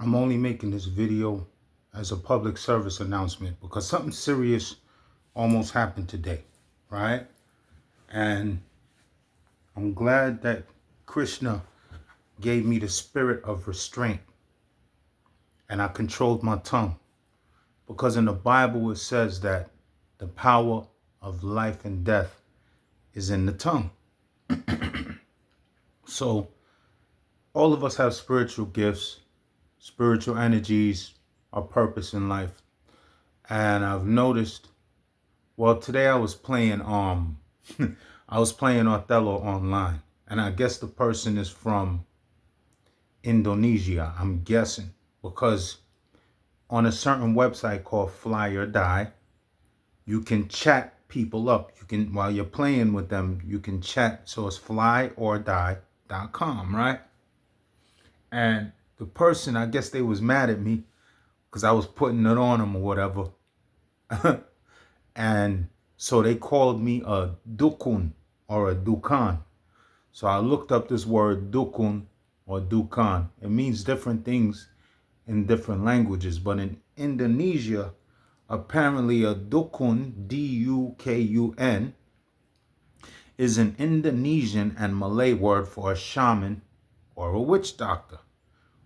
I'm only making this video as a public service announcement because something serious almost happened today, right? And I'm glad that Krishna gave me the spirit of restraint and I controlled my tongue, because in the Bible it says that the power of life and death is in the tongue. So all of us have spiritual gifts, spiritual energies, our purpose in life. And I've noticed, well, today I was playing I was playing Othello online, and I guess the person is from Indonesia, I'm guessing, because on a certain website called Fly or Die, you can chat people up. You can, while you're playing with them, you can chat. So it's flyordie.com, right? And the person, I guess they was mad at me because I was putting it on them or whatever. And so they called me a dukun or a dukan. So I looked up this word dukun or dukan. It means different things in different languages, but in Indonesia, apparently a dukun, D-U-K-U-N, is an Indonesian and Malay word for a shaman or a witch doctor.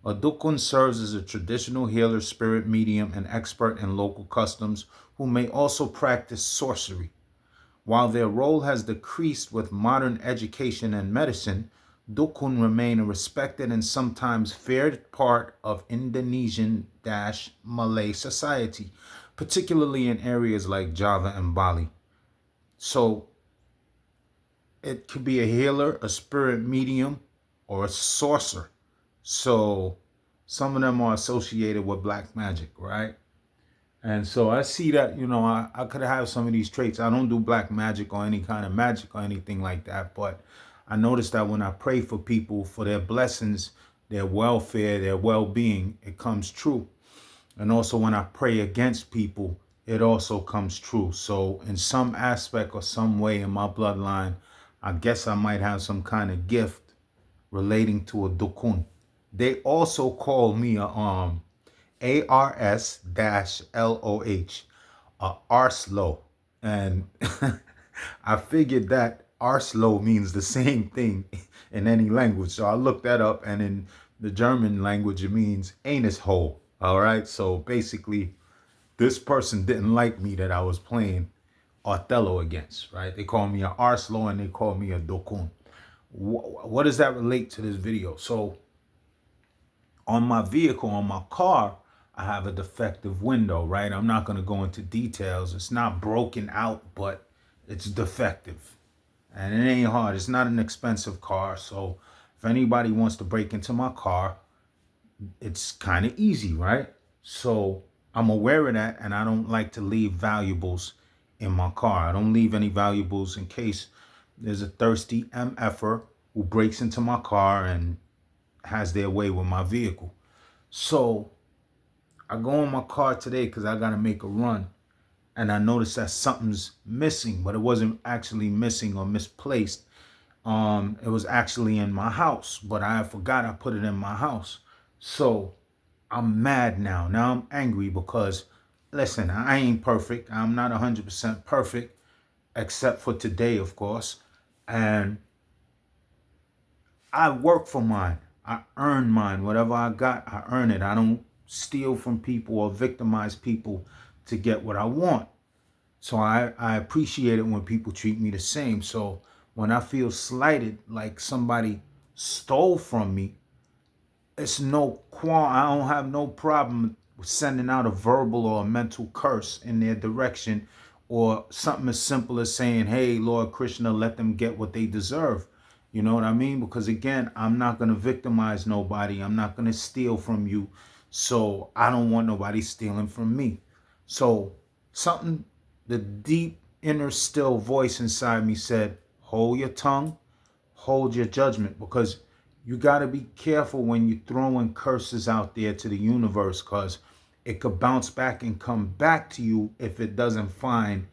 A dukun serves as a traditional healer, spirit medium, and expert in local customs who may also practice sorcery. While their role has decreased with modern education and medicine, dukun remain a respected and sometimes feared part of Indonesian-Malay society, particularly in areas like Java and Bali. So it could be a healer, a spirit medium, or a sorcerer. So some of them are associated with black magic, right? And so I see that, I could have some of these traits. I don't do black magic or any kind of magic or anything like that. But I noticed that when I pray for people, for their blessings, their welfare, their well-being, it comes true. And also when I pray against people, it also comes true. So in some aspect or some way in my bloodline, I guess I might have some kind of gift relating to a dukun. They also call me a ARS-LOH, Arslo. And I figured that Arslo means the same thing in any language. So I looked that up, and in the German language, it means anus hole. All right. So basically, this person didn't like me that I was playing Othello against, right? They call me a Arslo and they call me a Dokun. What does that relate to this video? So on my vehicle, on my car, I have a defective window, right? I'm not going to go into details. It's not broken out, but it's defective. And it ain't hard. It's not an expensive car. So if anybody wants to break into my car, it's kind of easy, right? So I'm aware of that, and I don't like to leave valuables in my car. I don't leave any valuables in case there's a thirsty MFer who breaks into my car and has their way with my vehicle. So I go in my car today because I got to make a run, and I noticed that something's missing, but it wasn't actually missing or misplaced. It was actually in my house, but I forgot I put it in my house. So I'm mad now. Now I'm angry because, listen, I ain't perfect. I'm not 100% perfect, except for today, of course. And I work for mine. I earn mine. Whatever I got, I earn it. I don't steal from people or victimize people to get what I want. So I appreciate it when people treat me the same. So when I feel slighted, like somebody stole from me, it's no qualm. I don't have no problem with sending out a verbal or a mental curse in their direction, or something as simple as saying, hey, Lord Krishna, let them get what they deserve. You know what I mean? Because again, I'm not going to victimize nobody. I'm not going to steal from you. So I don't want nobody stealing from me. So something, the deep inner still voice inside me said, hold your tongue, hold your judgment, because you got to be careful when you're throwing curses out there to the universe, because it could bounce back and come back to you if it doesn't find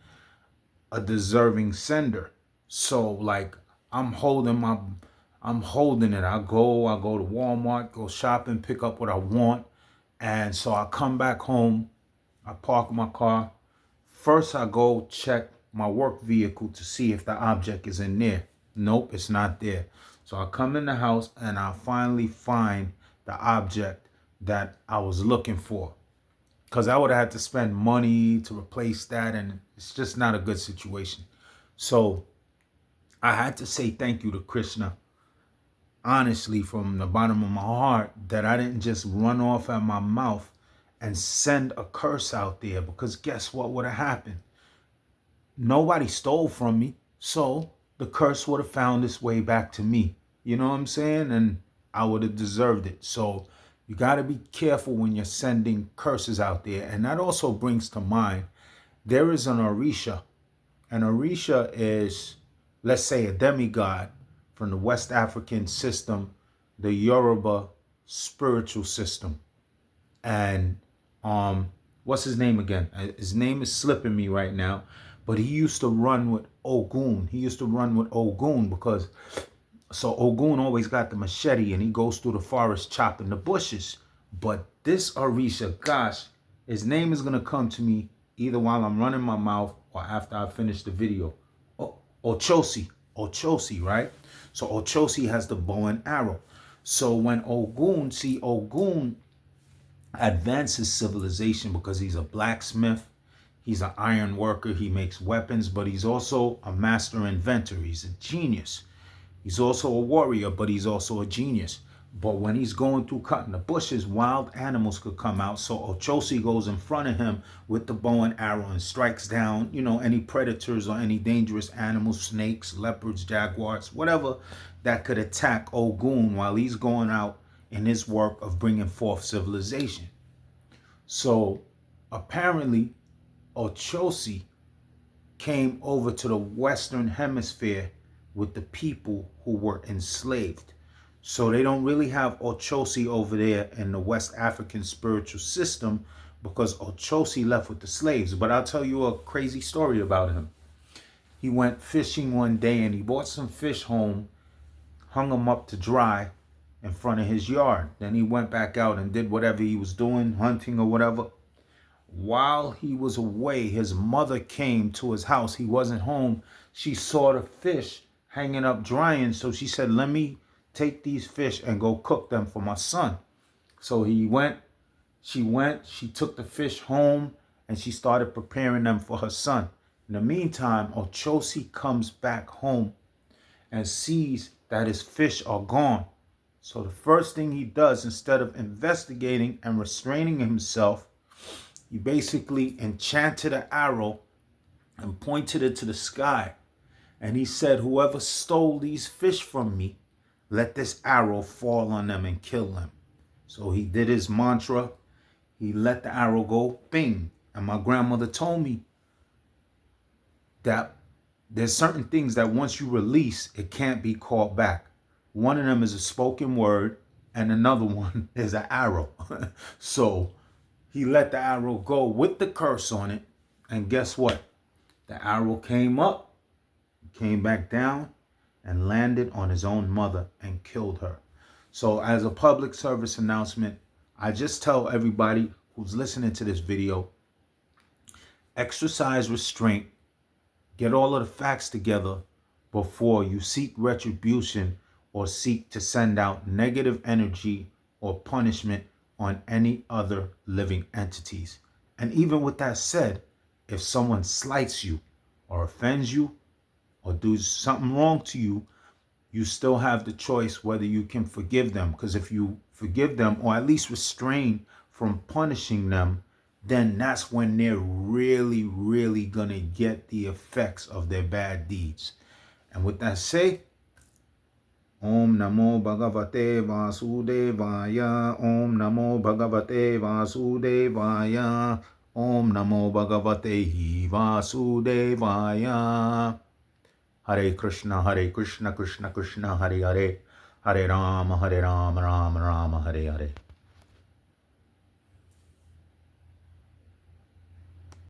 a deserving sender. So like I'm holding it. I go to Walmart, go shopping, pick up what I want. And so I come back home, I park my car. First, I go check my work vehicle to see if the object is in there. Nope, it's not there. So I come in the house and I finally find the object that I was looking for. Because I would have had to spend money to replace that, and it's just not a good situation. So I had to say thank you to Krishna, honestly, from the bottom of my heart, that I didn't just run off at my mouth and send a curse out there, because guess what would have happened? Nobody stole from me, so the curse would have found its way back to me. You know what I'm saying? And I would have deserved it. So you got to be careful when you're sending curses out there. And that also brings to mind, there is an Orisha. An Orisha is, let's say, a demigod from the West African system, the Yoruba spiritual system. And what's his name again? His name is slipping me right now, but he used to run with Ogun. He used to run with Ogun because, so Ogun always got the machete and he goes through the forest chopping the bushes. But this Orisha, gosh, his name is gonna come to me either while I'm running my mouth or after I finish the video. Ochosi, right? So Ochosi has the bow and arrow. So when Ogun advances civilization because he's a blacksmith, he's an iron worker, he makes weapons, but he's also a master inventor. He's a genius. He's also a warrior, but he's also a genius. But when he's going through cutting the bushes, wild animals could come out. So Ochosi goes in front of him with the bow and arrow and strikes down, any predators or any dangerous animals, snakes, leopards, jaguars, whatever that could attack Ogun while he's going out in his work of bringing forth civilization. So apparently Ochosi came over to the Western Hemisphere with the people who were enslaved. So they don't really have Ochosi over there in the West African spiritual system because Ochosi left with the slaves. But I'll tell you a crazy story about him. He went fishing one day and he brought some fish home, hung them up to dry in front of his yard. Then he went back out and did whatever he was doing, hunting or whatever. While he was away, his mother came to his house. He wasn't home. She saw the fish hanging up drying. So she said, let me take these fish and go cook them for my son. So she took the fish home and she started preparing them for her son. In the meantime, Ochosi comes back home and sees that his fish are gone. So the first thing he does, instead of investigating and restraining himself, he basically enchanted an arrow and pointed it to the sky. And he said, whoever stole these fish from me, let this arrow fall on them and kill them. So he did his mantra. He let the arrow go, bing. And my grandmother told me that there's certain things that once you release, it can't be called back. One of them is a spoken word and another one is an arrow. So he let the arrow go with the curse on it. And guess what? The arrow came up, came back down, and landed on his own mother and killed her. So as a public service announcement, I just tell everybody who's listening to this video, exercise restraint, get all of the facts together before you seek retribution or seek to send out negative energy or punishment on any other living entities. And even with that said, if someone slights you or offends you or does something wrong to you, you still have the choice whether you can forgive them. Because if you forgive them or at least restrain from punishing them, then that's when they're really, really gonna get the effects of their bad deeds. And with that said, Om Namo Bhagavate Vasudevaya, Om Namo Bhagavate Vasudevaya, Om Namo Bhagavate Vasudevaya. Hare Krishna, Krishna Krishna, Hare Hare, Hare Rama, Rama Rama, Hare Hare.